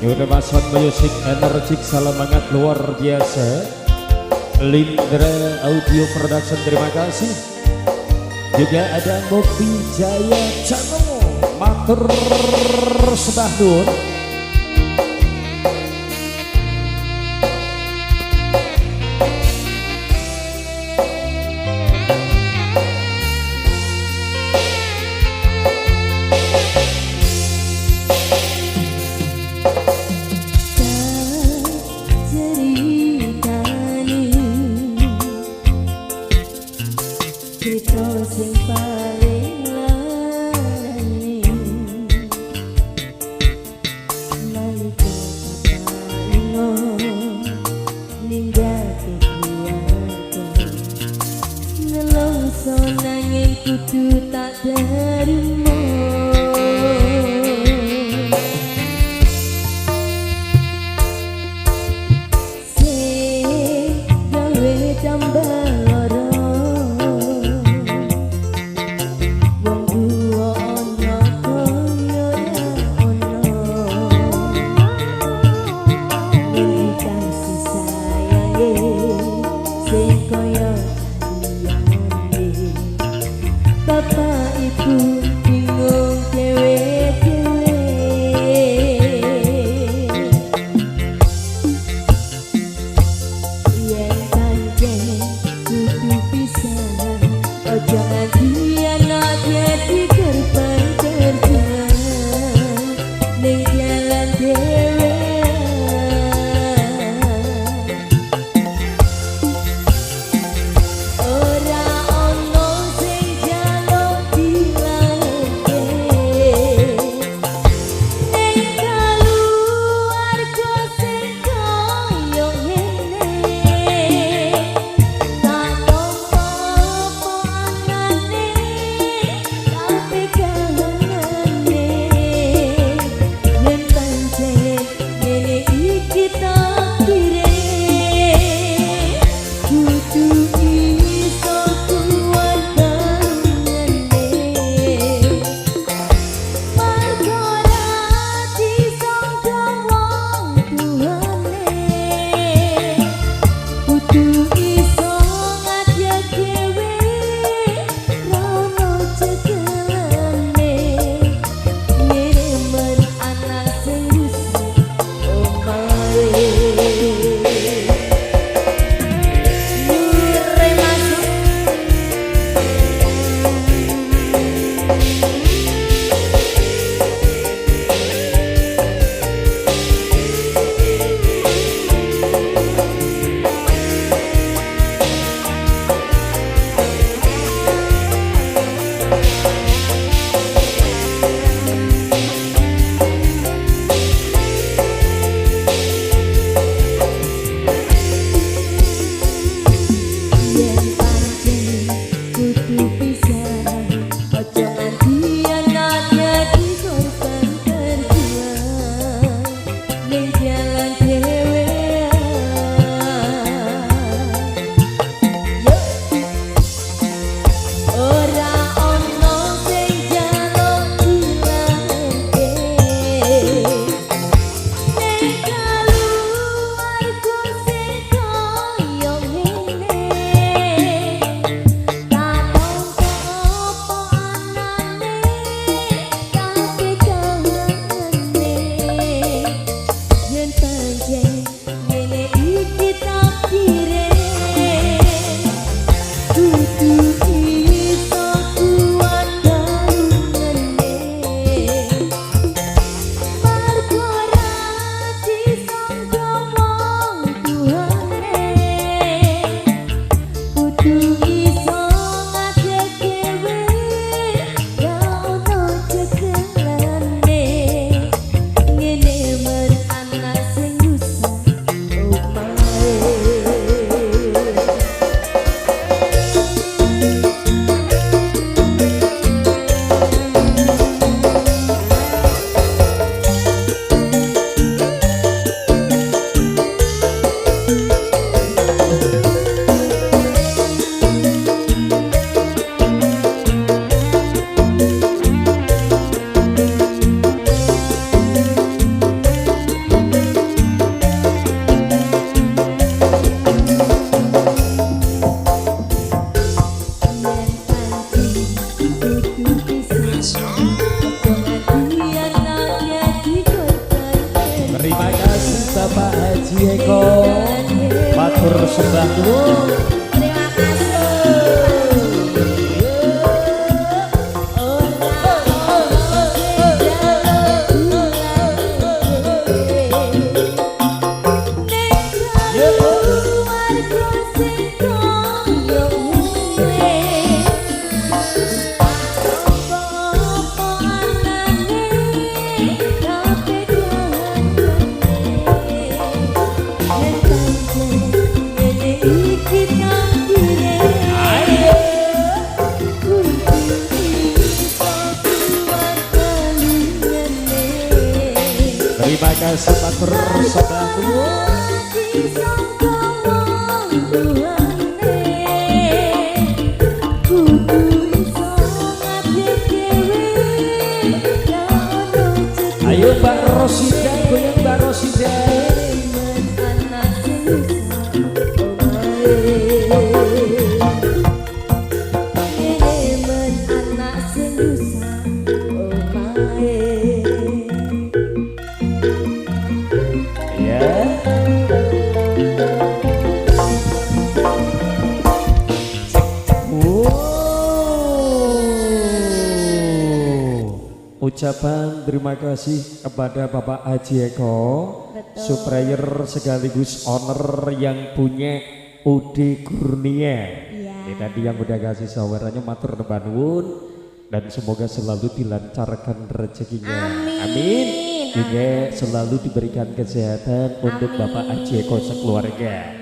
Mason Music Energik, salam hangat luar biasa. Lindra Audio Production, terima kasih. Juga ada Mobi Jaya Cano, matur sembah nuwun. Sing paling larani nalika papalingo ninggake keluarga nelongso nanging kudu tak terima sing gawe tambah Bapak Ibu bingung dewe-dewe yen pancen kudu pisahan ojo nganti anak dadi korban terjual ning jalan dewe ora ono sing jaluk dilarang sembah nuwun. Terima Terima kasih matur sembah nuwun. Ayo Mbak Rosida, goyang Mbak Rosida. Ucapan terima kasih kepada Bapak Haji Eko, supplier sekaligus owner yang punya Udi Kurnia. Ini tadi yang udah kasih sawerannya matur nuwun dan semoga selalu dilancarkan rezekinya. Amin. Juga selalu diberikan kesehatan untuk Bapak Haji Eko sekeluarga.